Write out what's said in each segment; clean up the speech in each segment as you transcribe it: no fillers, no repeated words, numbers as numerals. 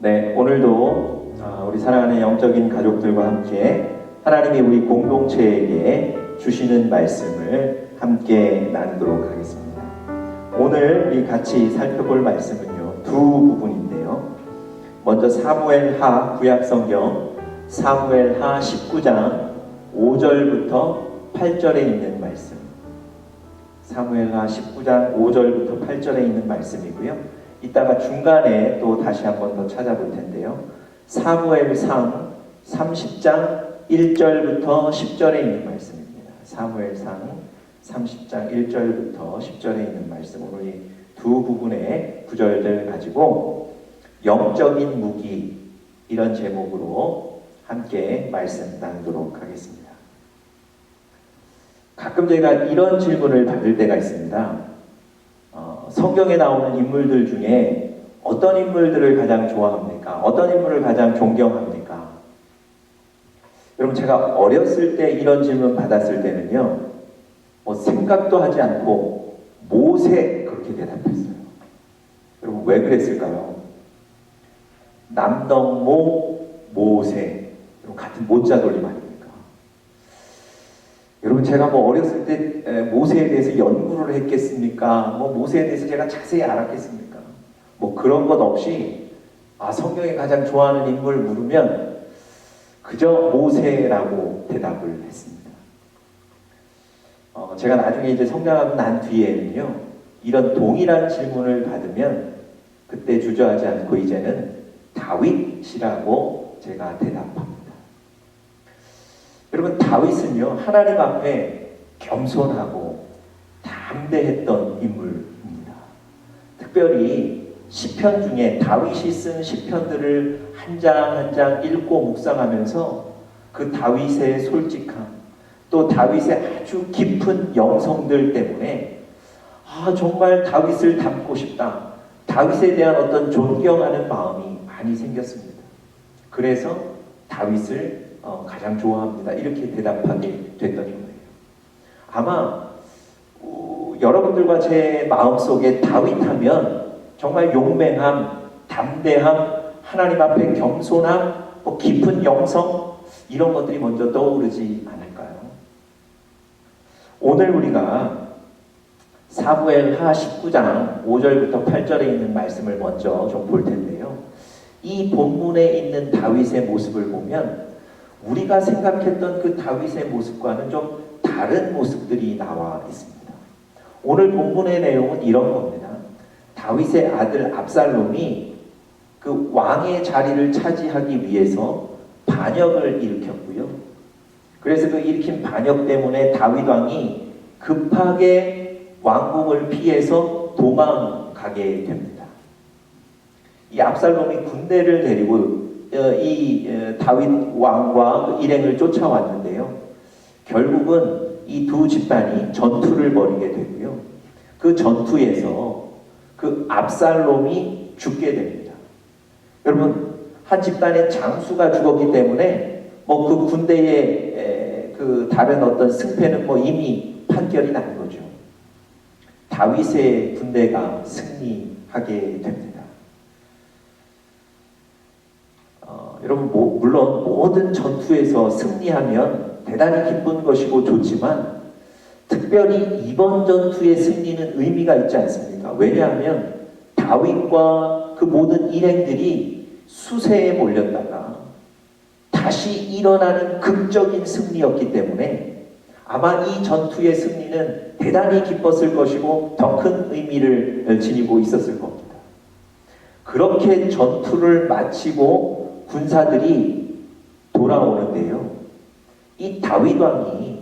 네, 오늘도 우리 사랑하는 영적인 가족들과 함께 하나님이 우리 공동체에게 주시는 말씀을 함께 나누도록 하겠습니다. 오늘 우리 같이 살펴볼 말씀은요, 두 부분인데요. 먼저 사무엘하 구약성경 사무엘하 19장 5절부터 8절에 있는 말씀, 사무엘하 19장 5절부터 8절에 있는 말씀이고요. 이따가 중간에 또 다시 한 번 더 찾아볼 텐데요. 사무엘상 30장 1절부터 10절에 있는 말씀입니다. 사무엘상 30장 1절부터 10절에 있는 말씀, 오늘 이 두 부분의 구절들을 가지고 영적인 무기, 이런 제목으로 함께 말씀 나누도록 하겠습니다. 가끔 제가 이런 질문을 받을 때가 있습니다. 성경에 나오는 인물들 중에 어떤 인물들을 가장 좋아합니까? 어떤 인물을 가장 존경합니까? 여러분, 제가 어렸을 때 이런 질문 받았을 때는요, 생각도 하지 않고 모세, 그렇게 대답했어요. 여러분, 왜 그랬을까요? 남덕모, 모세, 같은 모자 돌림 아닙니까? 여러분, 제가 어렸을 때 모세에 대해서 연구를 했겠습니까? 모세에 대해서 제가 자세히 알았겠습니까? 그런 것 없이 성경에 가장 좋아하는 인물 물으면 그저 모세라고 대답을 했습니다. 제가 나중에 이제 성장하고 난 뒤에는요, 이런 동일한 질문을 받으면 그때 주저하지 않고 이제는 다윗이라고 제가 대답합니다. 여러분, 다윗은요, 하나님 앞에 겸손하고 담대했던 인물입니다. 특별히 시편 중에 다윗이 쓴 시편들을 한 장 한 장 읽고 묵상하면서 그 다윗의 솔직함, 또 다윗의 아주 깊은 영성들 때문에 정말 다윗을 닮고 싶다, 다윗에 대한 어떤 존경하는 마음이 많이 생겼습니다. 그래서 다윗을 가장 좋아합니다, 이렇게 대답하게 됐던 거예요. 아마 여러분들과 제 마음속에 다윗하면 정말 용맹함, 담대함, 하나님 앞에 겸손함, 깊은 영성, 이런 것들이 먼저 떠오르지 않을까요? 오늘 우리가 사무엘하 19장 5절부터 8절에 있는 말씀을 먼저 좀 볼 텐데요. 이 본문에 있는 다윗의 모습을 보면 우리가 생각했던 그 다윗의 모습과는 좀 다른 모습들이 나와 있습니다. 오늘 본문의 내용은 이런 겁니다. 다윗의 아들 압살롬이 그 왕의 자리를 차지하기 위해서 반역을 일으켰고요. 그래서 그 일으킨 반역 때문에 다윗 왕이 급하게 왕궁을 피해서 도망가게 됩니다. 이 압살롬이 군대를 데리고 이 다윗 왕과 그 일행을 쫓아왔는데요. 결국은 이 두 집단이 전투를 벌이게 되고요. 그 전투에서 그 압살롬이 죽게 됩니다. 여러분, 한 집단의 장수가 죽었기 때문에 그 군대의 그 다른 어떤 승패는 이미 판결이 난 거죠. 다윗의 군대가 승리하게 됩니다. 여러분, 물론 모든 전투에서 승리하면 대단히 기쁜 것이고 좋지만 특별히 이번 전투의 승리는 의미가 있지 않습니까? 왜냐하면 다윗과 그 모든 일행들이 수세에 몰렸다가 다시 일어나는 극적인 승리였기 때문에 아마 이 전투의 승리는 대단히 기뻤을 것이고 더 큰 의미를 지니고 있었을 겁니다. 그렇게 전투를 마치고 군사들이 돌아오는데요. 이 다윗 왕이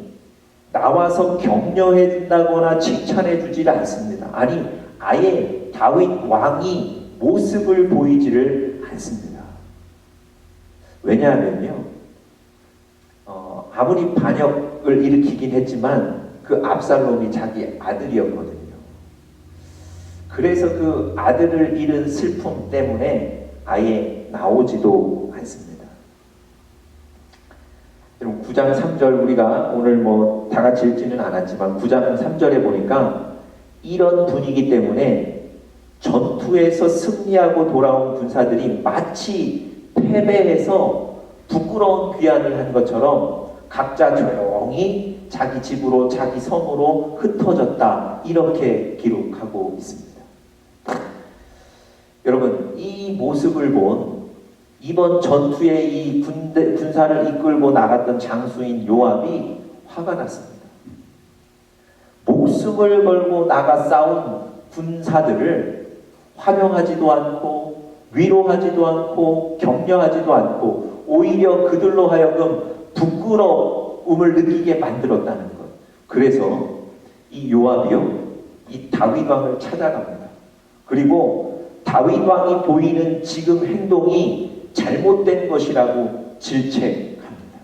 나와서 격려해 준다거나 칭찬해 주질 않습니다. 아니, 아예 다윗 왕이 모습을 보이지를 않습니다. 왜냐하면요, 아무리 반역을 일으키긴 했지만 그 압살롬이 자기 아들이었거든요. 그래서 그 아들을 잃은 슬픔 때문에 아예 나오지도 않습니다. 여러분, 9장 3절 우리가 오늘 다 같이 읽지는 않았지만 9장 3절에 보니까 이런 분위기 때문에 전투에서 승리하고 돌아온 군사들이 마치 패배해서 부끄러운 귀환을 한 것처럼 각자 조용히 자기 집으로 자기 성으로 흩어졌다, 이렇게 기록하고 있습니다. 여러분, 이 모습을 본 이번 전투에 이 군사를 이끌고 나갔던 장수인 요압이 화가 났습니다. 목숨을 걸고 나가 싸운 군사들을 환영하지도 않고 위로하지도 않고 격려하지도 않고 오히려 그들로 하여금 부끄러움을 느끼게 만들었다는 것. 그래서 이 요압이요, 이 다윗 왕을 찾아갑니다. 그리고 다윗 왕이 보이는 지금 행동이 잘못된 것이라고 질책합니다.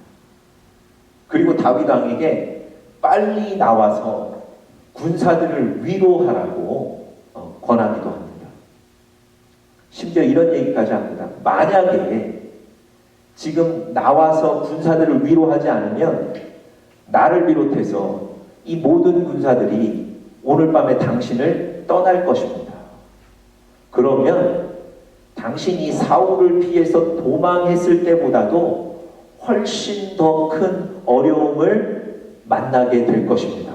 그리고 다윗 왕에게 빨리 나와서 군사들을 위로하라고 권하기도 합니다. 심지어 이런 얘기까지 합니다. 만약에 지금 나와서 군사들을 위로하지 않으면 나를 비롯해서 이 모든 군사들이 오늘 밤에 당신을 떠날 것입니다. 그러면 당신이 사울을 피해서 도망했을 때보다도 훨씬 더 큰 어려움을 만나게 될 것입니다.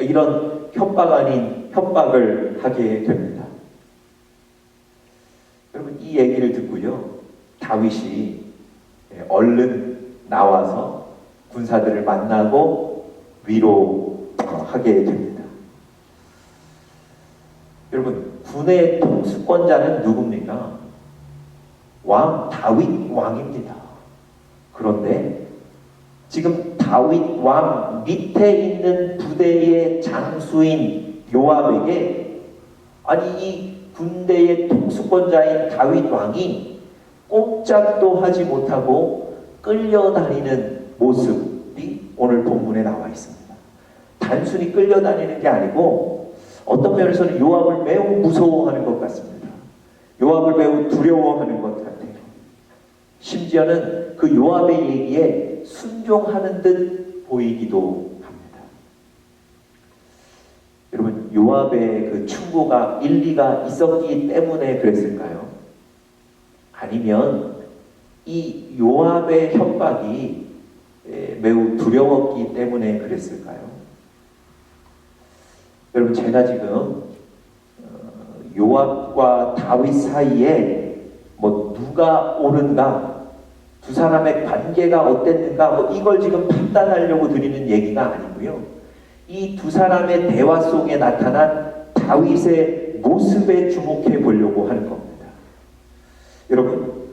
이런 협박 아닌 협박을 하게 됩니다. 여러분, 이 얘기를 듣고요, 다윗이 얼른 나와서 군사들을 만나고 위로하게 됩니다. 여러분, 군의 통수권자는 누굽니까? 왕 다윗 왕입니다. 그런데 지금 다윗 왕 밑에 있는 부대의 장수인 요압에게, 아니 이 군대의 통수권자인 다윗 왕이 꼼짝도 하지 못하고 끌려다니는 모습이 오늘 본문에 나와 있습니다. 단순히 끌려다니는 게 아니고 어떤 면에서는 요압을 매우 무서워하는 것 같습니다. 요압을 매우 두려워하는 것 같아요. 심지어는 그 요압의 얘기에 순종하는 듯 보이기도 합니다. 여러분, 요압의 그 충고가 일리가 있었기 때문에 그랬을까요? 아니면 이 요압의 협박이 매우 두려웠기 때문에 그랬을까요? 여러분, 제가 지금 요압과 다윗 사이에 뭐 누가 옳은가, 두 사람의 관계가 어땠는가, 뭐 이걸 지금 판단하려고 드리는 얘기가 아니고요. 이 두 사람의 대화 속에 나타난 다윗의 모습에 주목해 보려고 하는 겁니다. 여러분,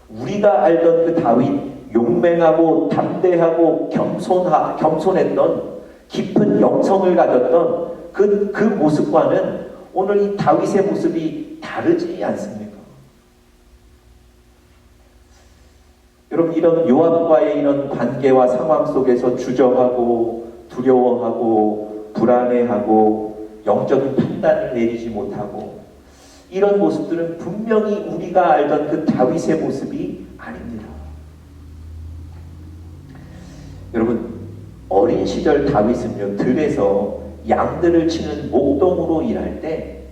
우리가 알던 그 다윗, 용맹하고 담대하고 겸손했던 깊은 영성을 가졌던 그 모습과는 오늘 이 다윗의 모습이 다르지 않습니까? 여러분, 이런 요압과의 이런 관계와 상황 속에서 주저하고 두려워하고 불안해하고 영적인 판단을 내리지 못하고 이런 모습들은 분명히 우리가 알던 그 다윗의 모습이 아닙니다. 여러분, 어린 시절 다윗은요, 들에서 양들을 치는 목동으로 일할 때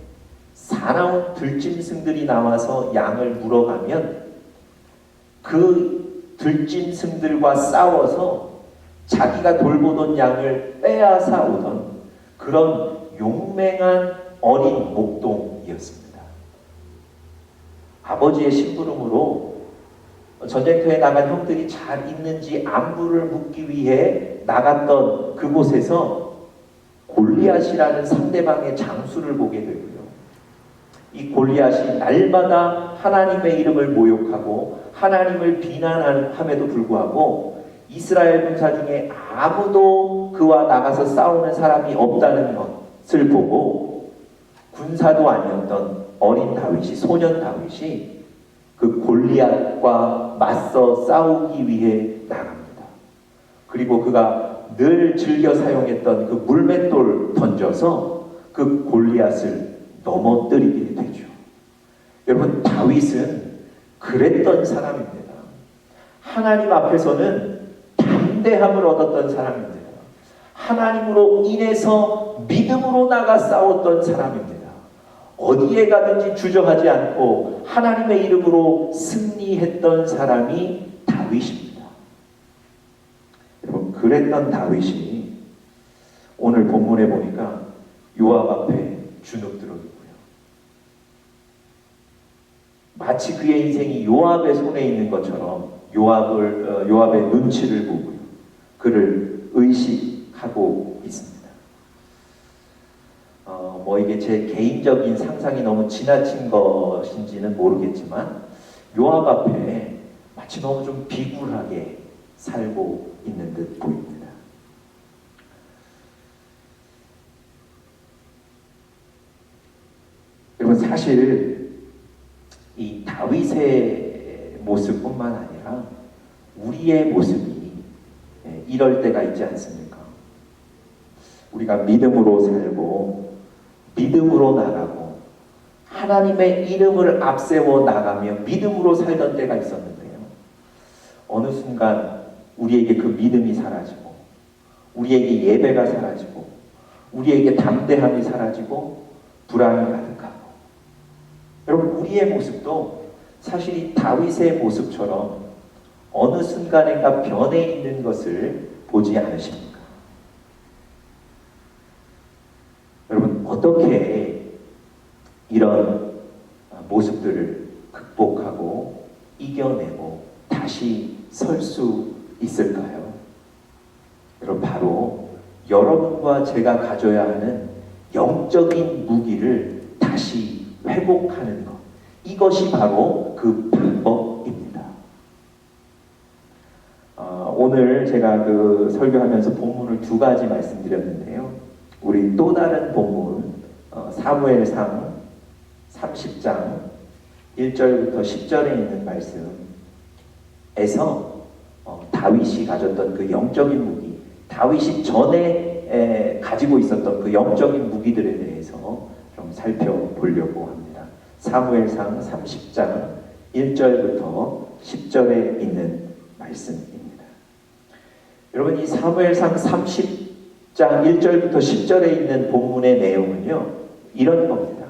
사나운 들짐승들이 나와서 양을 물어가면 그 들짐승들과 싸워서 자기가 돌보던 양을 빼앗아 오던 그런 용맹한 어린 목동이었습니다. 아버지의 심부름으로 전쟁터에 나간 형들이 잘 있는지 안부를 묻기 위해 나갔던 그곳에서 골리앗이라는 상대방의 장수를 보게 되고요. 이 골리앗이 날마다 하나님의 이름을 모욕하고 하나님을 비난함에도 불구하고 이스라엘 군사 중에 아무도 그와 나가서 싸우는 사람이 없다는 것을 보고 군사도 아니었던 어린 다윗이, 소년 다윗이 그 골리앗과 맞서 싸우기 위해 나갑니다. 그리고 그가 늘 즐겨 사용했던 그 물맷돌 던져서 그 골리앗을 넘어뜨리게 되죠. 여러분, 다윗은 그랬던 사람입니다. 하나님 앞에서는 담대함을 얻었던 사람입니다. 하나님으로 인해서 믿음으로 나가 싸웠던 사람입니다. 어디에 가든지 주저하지 않고 하나님의 이름으로 승리했던 사람이 다윗입니다. 여러분, 그랬던 다윗이 오늘 본문에 보니까 요압 앞에 주눅 들어 있고요. 마치 그의 인생이 요압의 손에 있는 것처럼 요압의 눈치를 보고요. 그를 의식하고 있습니다. 이게 제 개인적인 상상이 너무 지나친 것인지는 모르겠지만 요압 앞에 마치 너무 좀 비굴하게 살고 있는 듯 보입니다. 여러분, 사실 이 다윗의 모습뿐만 아니라 우리의 모습이 이럴 때가 있지 않습니까? 우리가 믿음으로 살고 믿음으로 나가고 하나님의 이름을 앞세워 나가며 믿음으로 살던 때가 있었는데요. 어느 순간 우리에게 그 믿음이 사라지고 우리에게 예배가 사라지고 우리에게 담대함이 사라지고 불안이 가득하고, 여러분, 우리의 모습도 사실 이 다윗의 모습처럼 어느 순간인가 변해 있는 것을 보지 않으십니까? 여러분, 어떻게 이런 모습들을 극복하고 이겨내고 다시 설 수 있을까요? 여러분, 바로 여러분과 제가 가져야 하는 영적인 무기를 다시 회복하는 것, 이것이 바로 그 방법입니다. 오늘 제가 설교하면서 본문을 두 가지 말씀드렸는데요. 우리 또 다른 본문 사무엘상 30장 1절부터 10절에 있는 말씀에서 다윗이 가졌던 그 영적인 무기, 다윗이 전에 가지고 있었던 그 영적인 무기들에 대해서 좀 살펴보려고 합니다. 사무엘상 30장 1절부터 10절에 있는 말씀입니다. 여러분, 이 사무엘상 30장 1절부터 10절에 있는 본문의 내용은요, 이런 겁니다.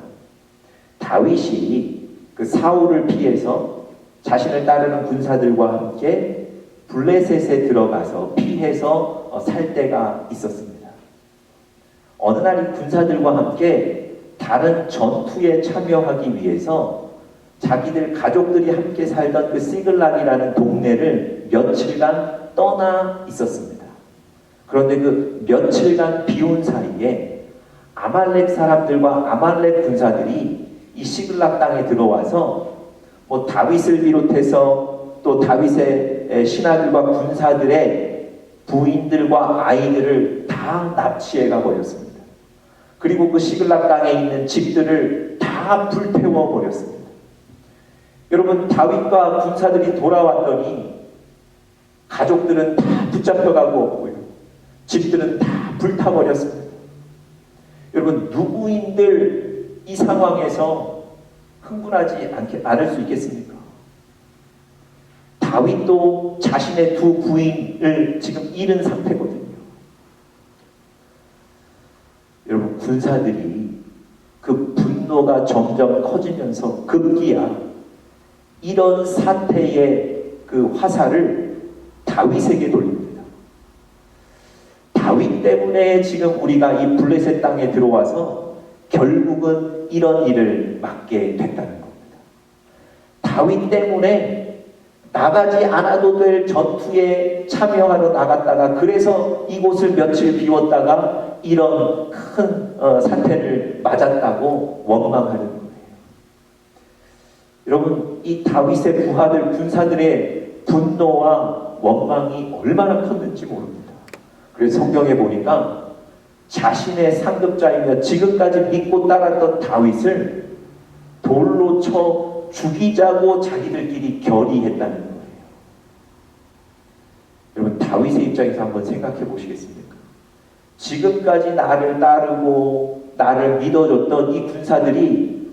다윗이 그 사울을 피해서 자신을 따르는 군사들과 함께 블레셋에 들어가서 피해서 살 때가 있었습니다. 어느 날 이 군사들과 함께 다른 전투에 참여하기 위해서 자기들 가족들이 함께 살던 그 시글락이라는 동네를 며칠간 떠나 있었습니다. 그런데 그 며칠간 비온 사이에 아말렉 사람들과 아말렉 군사들이 이 시글락 땅에 들어와서 다윗을 비롯해서 또 다윗의 신하들과 군사들의 부인들과 아이들을 다 납치해가 버렸습니다. 그리고 그 시글락 땅에 있는 집들을 다 불태워 버렸습니다. 여러분, 다윗과 군사들이 돌아왔더니 가족들은 다 붙잡혀가고 없고요, 집들은 다 불타버렸습니다. 여러분, 누구인들 이 상황에서 흥분하지 않을 수 있겠습니까? 다윗도 자신의 두 부인을 지금 잃은 상태거든요. 여러분, 군사들이 그 분노가 점점 커지면서 급기야 이런 사태의 그 화살을 다윗에게 돌립니다. 다윗 때문에 지금 우리가 이 블레셋 땅에 들어와서 결국은 이런 일을 맡게 됐다는 겁니다. 다윗 때문에 나가지 않아도 될 전투에 참여하러 나갔다가 그래서 이곳을 며칠 비웠다가 이런 큰 사태를 맞았다고 원망하는 거예요. 여러분, 이 다윗의 부하들 군사들의 분노와 원망이 얼마나 컸는지 모릅니다. 그래서 성경에 보니까 자신의 상급자이며 지금까지 믿고 따랐던 다윗을 돌로 쳐 죽이자고 자기들끼리 결의했다는 거예요. 여러분, 다윗의 입장에서 한번 생각해 보시겠습니까? 지금까지 나를 따르고 나를 믿어줬던 이 군사들이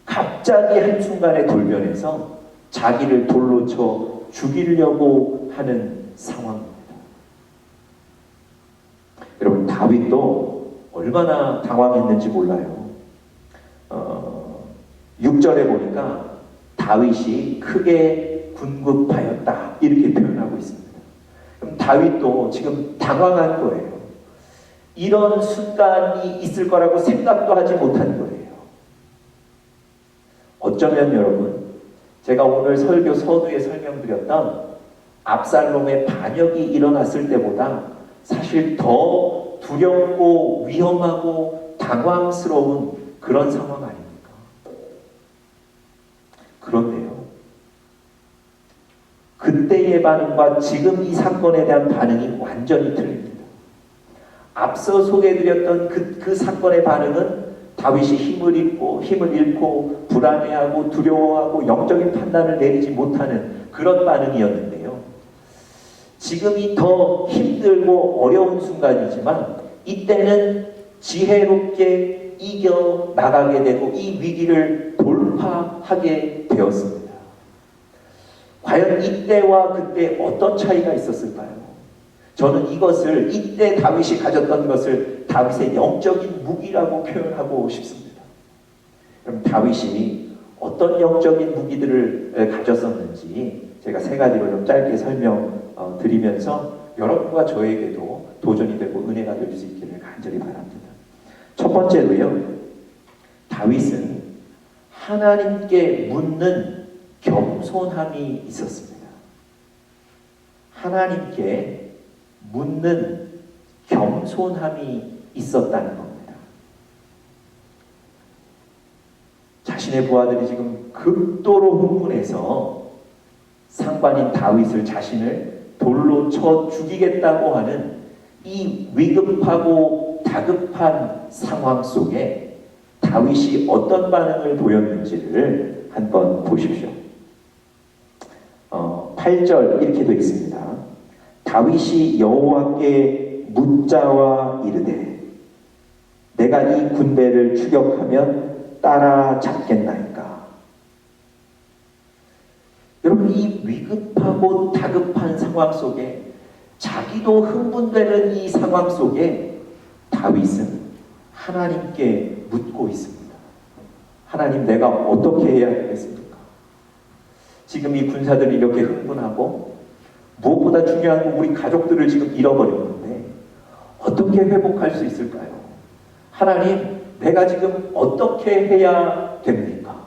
갑자기 한순간에 돌변해서 자기를 돌로 쳐 죽이려고 하는 상황입니다. 여러분, 다윗도 얼마나 당황했는지 몰라요. 6절에 보니까 다윗이 크게 궁급하였다 이렇게 표현하고 있습니다. 그럼 다윗도 지금 당황한 거예요. 이런 순간이 있을 거라고 생각도 하지 못한 거예요. 어쩌면 여러분, 제가 오늘 설교 서두에 설명드렸던 압살롬의 반역이 일어났을 때보다 사실 더 두렵고 위험하고 당황스러운 그런 상황 아닙니까? 그런데요, 그때의 반응과 지금 이 사건에 대한 반응이 완전히 틀립니다. 앞서 소개해드렸던 그 사건의 반응은 다윗이 힘을 잃고 불안해하고 두려워하고 영적인 판단을 내리지 못하는 그런 반응이었는데요. 지금이 더 힘들고 어려운 순간이지만 이때는 지혜롭게 이겨 나가게 되고 이 위기를 돌파하게 되었습니다. 과연 이때와 그때 어떤 차이가 있었을까요? 저는 이것을 이때 다윗이 가졌던 것을 다윗의 영적인 무기라고 표현하고 싶습니다. 그럼 다윗이 어떤 영적인 무기들을 가졌었는지 제가 세 가지로 좀 짧게 설명드리면서 여러분과 저에게도 도전이 되고 은혜가 될 수 있기를 간절히 바랍니다. 첫 번째로요, 다윗은 하나님께 묻는 겸손함이 있었습니다. 하나님께 묻는 겸손함이 있었다는 겁니다. 자신의 부하들이 지금 극도로 흥분해서 상관인 다윗을 자신을 돌로 쳐 죽이겠다고 하는 이 위급하고 다급한 상황 속에 다윗이 어떤 반응을 보였는지를 한번 보십시오. 8절 이렇게 되어 있습니다. 다윗이 여호와께 묻자와 이르되 내가 이 군대를 추격하면 따라잡겠나이까. 여러분, 이 위급하고 다급한 상황 속에 자기도 흥분되는 이 상황 속에 다윗은 하나님께 묻고 있습니다. 하나님, 내가 어떻게 해야 되겠습니까? 지금 이 군사들이 이렇게 흥분하고 무엇보다 중요한 건 우리 가족들을 지금 잃어버렸는데 어떻게 회복할 수 있을까요? 하나님, 내가 지금 어떻게 해야 됩니까?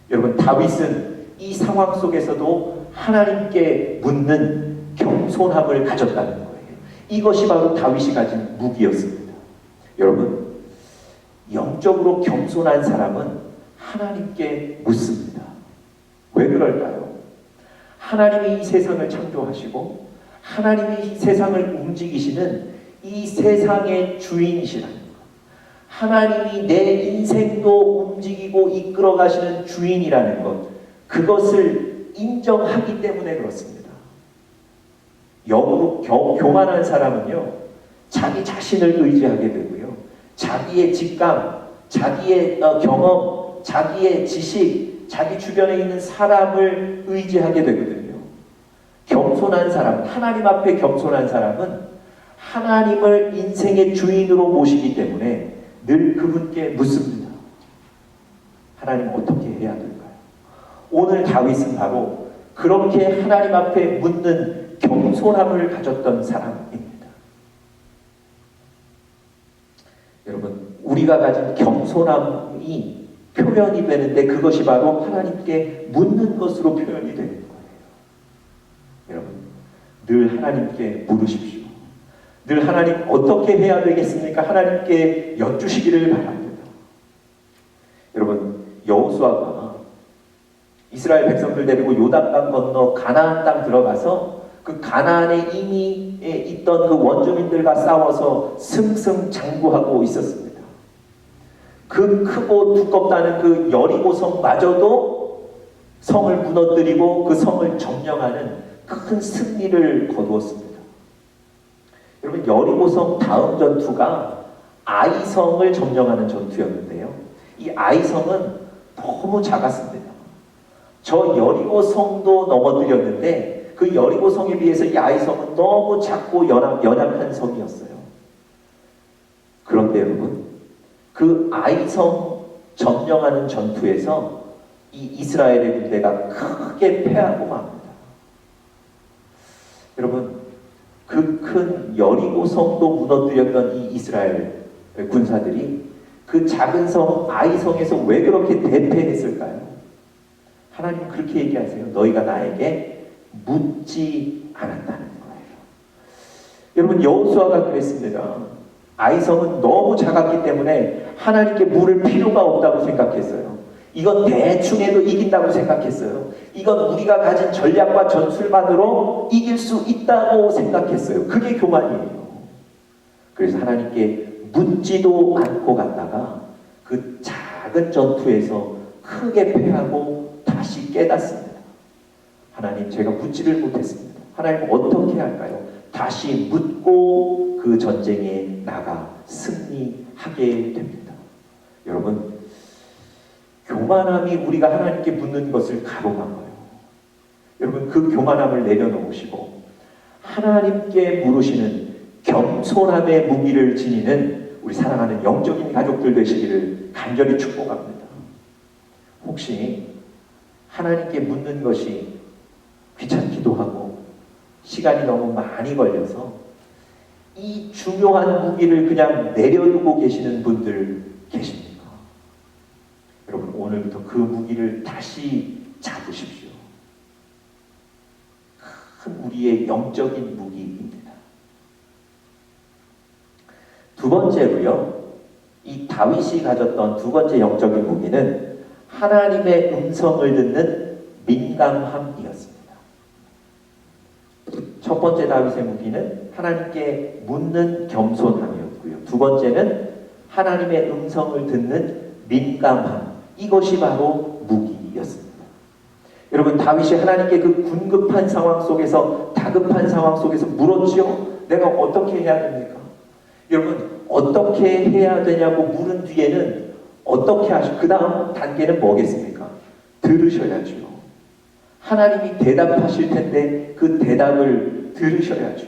여러분, 다윗은 이 상황 속에서도 하나님께 묻는 겸손함을 가졌다는 거예요. 이것이 바로 다윗이 가진 무기였습니다. 여러분, 영적으로 겸손한 사람은 하나님께 묻습니다. 왜 그럴까요? 하나님이 이 세상을 창조하시고 하나님이 이 세상을 움직이시는 이 세상의 주인이시라는 것, 하나님이 내 인생도 움직이고 이끌어 가시는 주인이라는 것, 그것을 인정하기 때문에 그렇습니다. 역으로 교만한 사람은요, 자기 자신을 의지하게 되고요, 자기의 직감, 자기의 경험, 자기의 지식, 자기 주변에 있는 사람을 의지하게 되거든요. 겸손한 사람, 하나님 앞에 겸손한 사람은 하나님을 인생의 주인으로 모시기 때문에 늘 그분께 묻습니다. 하나님, 어떻게 해야 될까요? 오늘 다윗은 바로 그렇게 하나님 앞에 묻는 겸손함을 가졌던 사람입니다. 여러분, 우리가 가진 겸손함이 표현이 되는데 그것이 바로 하나님께 묻는 것으로 표현이 되는 거예요. 여러분, 늘 하나님께 물으십시오. 늘 하나님, 어떻게 해야 되겠습니까? 하나님께 여쭈시기를 바랍니다. 여러분, 여호수아가 이스라엘 백성들 데리고 요단강 건너 가나안 땅 들어가서 그 가나안에 이미 있던 그 원주민들과 싸워서 승승장구하고 있었습니다. 그 크고 두껍다는 그 여리고성마저도 성을 무너뜨리고 그 성을 점령하는 큰 승리를 거두었습니다. 여러분, 여리고성 다음 전투가 아이성을 점령하는 전투였는데요, 이 아이성은 너무 작았습니다. 저 여리고성도 넘어뜨렸는데 그 여리고성에 비해서 이 아이성은 너무 작고 연약한 성이었어요. 그런데 여러분, 그 아이성 점령하는 전투에서 이 이스라엘의 군대가 크게 패하고 맙니다. 여러분, 그 큰 여리고 성도 무너뜨렸던 이 이스라엘 군사들이 그 작은 성 아이성에서 왜 그렇게 대패했을까요? 하나님은 그렇게 얘기하세요. 너희가 나에게 묻지 않았다는 거예요. 여러분, 여호수아가 그랬습니다. 아이성은 너무 작았기 때문에 하나님께 물을 필요가 없다고 생각했어요. 이건 대충 해도 이긴다고 생각했어요. 이건 우리가 가진 전략과 전술만으로 이길 수 있다고 생각했어요. 그게 교만이에요. 그래서 하나님께 묻지도 않고 갔다가 그 작은 전투에서 크게 패하고 다시 깨닫습니다. 하나님, 제가 묻지를 못했습니다. 하나님, 어떻게 할까요? 다시 묻고 그 전쟁에 나가 승리하게 됩니다. 여러분, 교만함이 우리가 하나님께 묻는 것을 가로막아요. 여러분, 그 교만함을 내려놓으시고 하나님께 물으시는 겸손함의 무기를 지니는 우리 사랑하는 영적인 가족들 되시기를 간절히 축복합니다. 혹시 하나님께 묻는 것이 귀찮기도 하고 시간이 너무 많이 걸려서 이 중요한 무기를 그냥 내려두고 계시는 분들 계십니까? 여러분, 오늘부터 그 무기를 다시 잡으십시오. 큰 우리의 영적인 무기입니다. 두 번째로요, 이 다윗이 가졌던 두 번째 영적인 무기는 하나님의 음성을 듣는 민감함이었습니다. 첫 번째 다윗의 무기는 하나님께 묻는 겸손함이었고요. 두 번째는 하나님의 음성을 듣는 민감함. 이것이 바로 무기였습니다. 여러분, 다윗이 하나님께 그 군급한 상황 속에서, 다급한 상황 속에서 물었지요. 내가 어떻게 해야 됩니까? 여러분, 어떻게 해야 되냐고 물은 뒤에는 어떻게 하시고 그 다음 단계는 뭐겠습니까? 들으셔야죠. 하나님이 대답하실 텐데 그 대답을 들으셔야죠.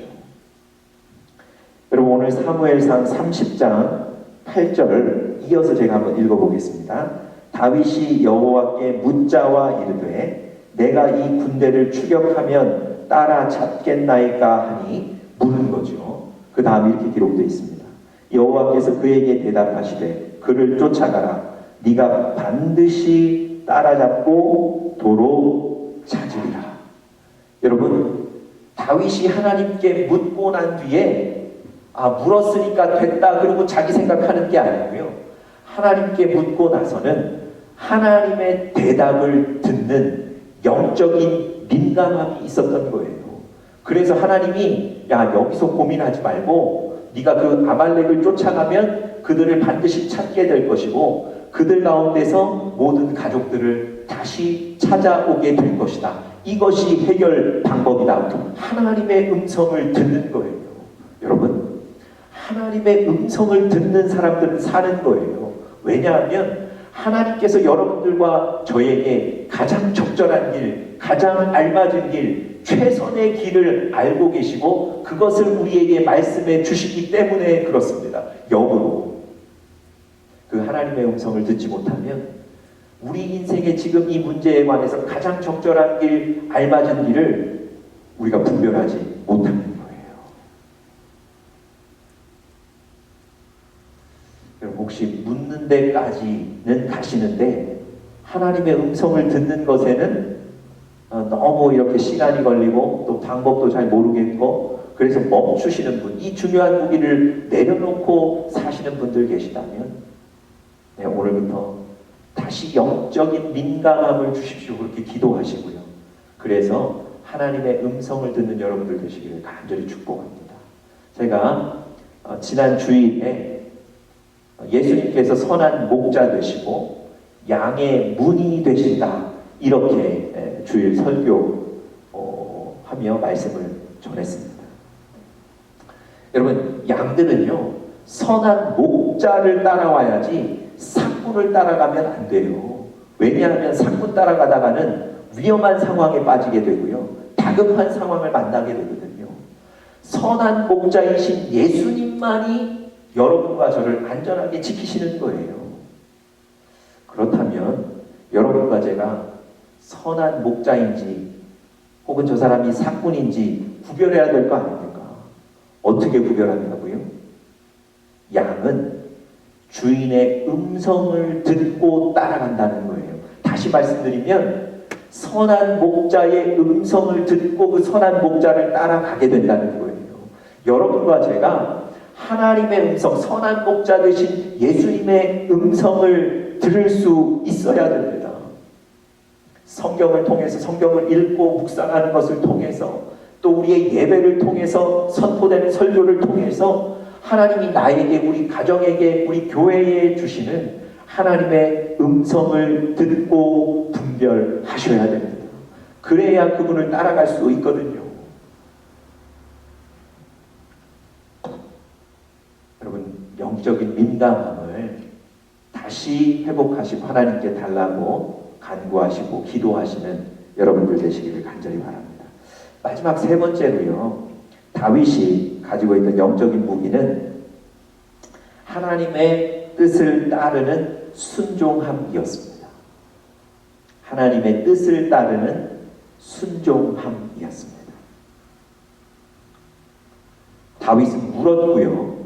여러분, 오늘 사무엘상 30장 8절 이어서 제가 한번 읽어보겠습니다. 다윗이 여호와께 묻자와 이르되 내가 이 군대를 추격하면 따라잡겠나이까 하니 물은 거죠. 그 다음 이렇게 기록되어 있습니다. 여호와께서 그에게 대답하시되 그를 쫓아가라. 네가 반드시 따라잡고 도로 찾으리라. 여러분, 다윗이 하나님께 묻고 난 뒤에 물었으니까 됐다 그러고 자기 생각하는 게 아니고요. 하나님께 묻고 나서는 하나님의 대답을 듣는 영적인 민감함이 있었던 거예요. 그래서 하나님이 여기서 고민하지 말고 네가 그 아말렉을 쫓아가면 그들을 반드시 찾게 될 것이고 그들 가운데서 모든 가족들을 다시 찾아오게 될 것이다. 이것이 해결 방법이다. 하나님의 음성을 듣는 거예요. 여러분, 하나님의 음성을 듣는 사람들은 사는 거예요. 왜냐하면 하나님께서 여러분들과 저에게 가장 적절한 길, 가장 알맞은 길, 최선의 길을 알고 계시고 그것을 우리에게 말씀해 주시기 때문에 그렇습니다. 역으로 그 하나님의 음성을 듣지 못하면 우리 인생의 지금 이 문제에 관해서 가장 적절한 길, 알맞은 길을 우리가 분별하지 못하는 거예요. 혹시 묻는 데까지는 가시는데 하나님의 음성을 듣는 것에는 너무 이렇게 시간이 걸리고 또 방법도 잘 모르겠고 그래서 멈추시는 분, 이 중요한 무기를 내려놓고 사시는 분들 계시다면 오늘부터 다시 영적인 민감함을 주십시오. 그렇게 기도하시고요. 그래서 하나님의 음성을 듣는 여러분들 되시기를 간절히 축복합니다. 제가 지난 주일에 예수님께서 선한 목자 되시고 양의 문이 되신다 이렇게 주일 설교하며 말씀을 전했습니다. 여러분, 양들은요 선한 목자를 따라와야지 삭군을 따라가면 안 돼요. 왜냐하면 삭군 따라가다가는 위험한 상황에 빠지게 되고요, 다급한 상황을 만나게 되거든요. 선한 목자이신 예수님만이 여러분과 저를 안전하게 지키시는 거예요. 여러분과 제가 선한 목자인지 혹은 저 사람이 사꾼인지 구별해야 될 거 아닙니까? 어떻게 구별한다고요? 양은 주인의 음성을 듣고 따라간다는 거예요. 다시 말씀드리면 선한 목자의 음성을 듣고 그 선한 목자를 따라가게 된다는 거예요. 여러분과 제가 하나님의 음성, 선한 목자 되신 예수님의 음성을 들을 수 있어야 됩니다. 성경을 통해서, 성경을 읽고 묵상하는 것을 통해서, 또 우리의 예배를 통해서, 선포되는 설교를 통해서 하나님이 나에게, 우리 가정에게, 우리 교회에 주시는 하나님의 음성을 듣고 분별하셔야 됩니다. 그래야 그분을 따라갈 수 있거든요. 여러분, 영적인 민감함을 다시 회복하시고 하나님께 달라고 간구하시고 기도하시는 여러분들 되시기를 간절히 바랍니다. 마지막 세 번째로요, 다윗이 가지고 있던 영적인 무기는 하나님의 뜻을 따르는 순종함이었습니다. 하나님의 뜻을 따르는 순종함이었습니다. 다윗은 물었고요,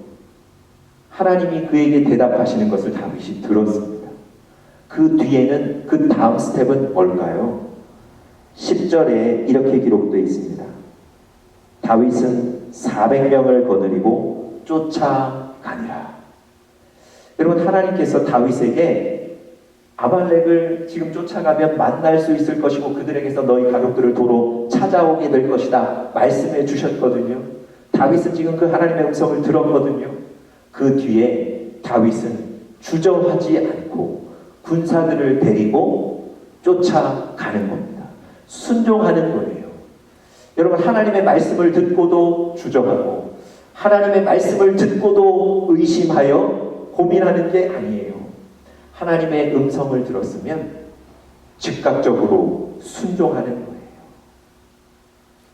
하나님이 그에게 대답하시는 것을 다윗이 들었습니다. 그 뒤에는, 그 다음 스텝은 뭘까요? 10절에 이렇게 기록되어 있습니다. 다윗은 400명을 거느리고 쫓아가니라. 여러분, 하나님께서 다윗에게 아말렉을 지금 쫓아가면 만날 수 있을 것이고 그들에게서 너희 가족들을 도로 찾아오게 될 것이다 말씀해 주셨거든요. 다윗은 지금 그 하나님의 음성을 들었거든요. 그 뒤에 다윗은 주저하지 않고 군사들을 데리고 쫓아가는 겁니다. 순종하는 거예요. 여러분, 하나님의 말씀을 듣고도 주저하고 하나님의 말씀을 듣고도 의심하여 고민하는 게 아니에요. 하나님의 음성을 들었으면 즉각적으로 순종하는 거예요.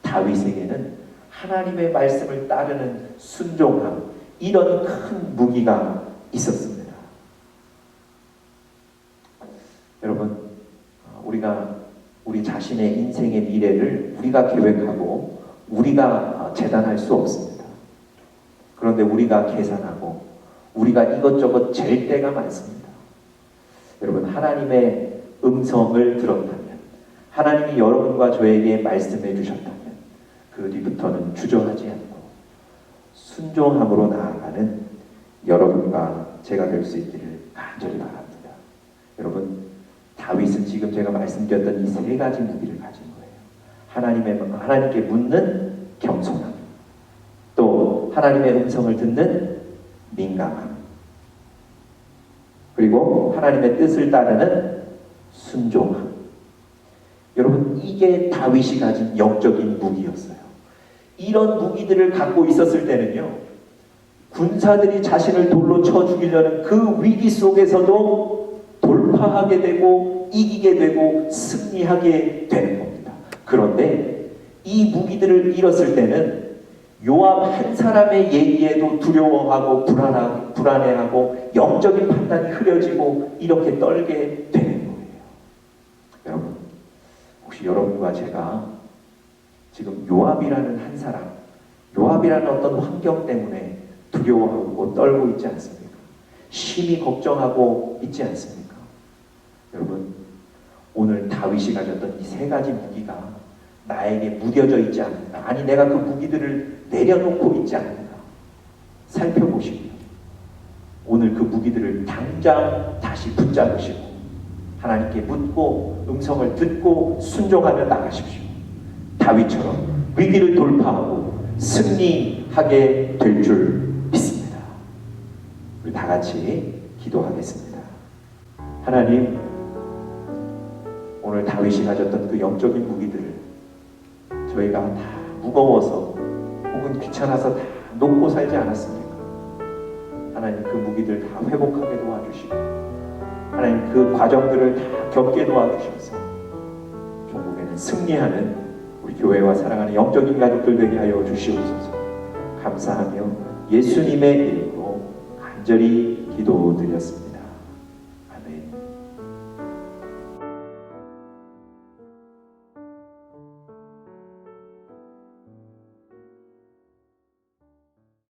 다윗에게는 하나님의 말씀을 따르는 순종함, 이런 큰 무기가 있었습니다. 여러분, 우리가 우리 자신의 인생의 미래를 우리가 계획하고 우리가 재단할 수 없습니다. 그런데 우리가 계산하고 우리가 이것저것 잴 때가 많습니다. 여러분, 하나님의 음성을 들었다면, 하나님이 여러분과 저에게 말씀해 주셨다면 그 뒤부터는 주저하지 않고 순종함으로 나아가는 여러분과 제가 될 수 있기를 간절히 바랍니다. 여러분, 다윗은 지금 제가 말씀드렸던 이 세 가지 무기를 가진 거예요. 하나님께 묻는 겸손함, 또 하나님의 음성을 듣는 민감함, 그리고 하나님의 뜻을 따르는 순종함. 여러분, 이게 다윗이 가진 영적인 무기였어요. 이런 무기들을 갖고 있었을 때는요, 군사들이 자신을 돌로 쳐 죽이려는 그 위기 속에서도 돌파하게 되고 이기게 되고 승리하게 되는 겁니다. 그런데 이 무기들을 잃었을 때는 요압 한 사람의 얘기에도 두려워하고 불안해하고 영적인 판단이 흐려지고 이렇게 떨게 되는 거예요. 여러분, 혹시 여러분과 제가 지금 요압이라는 한 사람, 요압이라는 어떤 환경 때문에 두려워하고 떨고 있지 않습니까? 심히 걱정하고 있지 않습니까? 여러분, 오늘 다윗이 가졌던 이 세 가지 무기가 나에게 무뎌져 있지 않는가? 아니, 내가 그 무기들을 내려놓고 있지 않는가? 살펴보시고요. 오늘 그 무기들을 당장 다시 붙잡으시고 하나님께 묻고 음성을 듣고 순종하며 나가십시오. 다윗처럼 위기를 돌파하고 승리하게 될 줄 믿습니다. 우리 다 같이 기도하겠습니다. 하나님, 오늘 다윗이 가졌던 그 영적인 무기들을 저희가 다 무거워서 혹은 귀찮아서 다 놓고 살지 않았습니까? 하나님, 그 무기들 다 회복하게 도와주시고 하나님, 그 과정들을 다 겪게 도와주셔서 종국에는 승리하는 우리 교회와 사랑하는 영적인 가족들 되게 하여 주시옵소서. 감사하며 예수님의 이름으로 간절히 기도드렸습니다.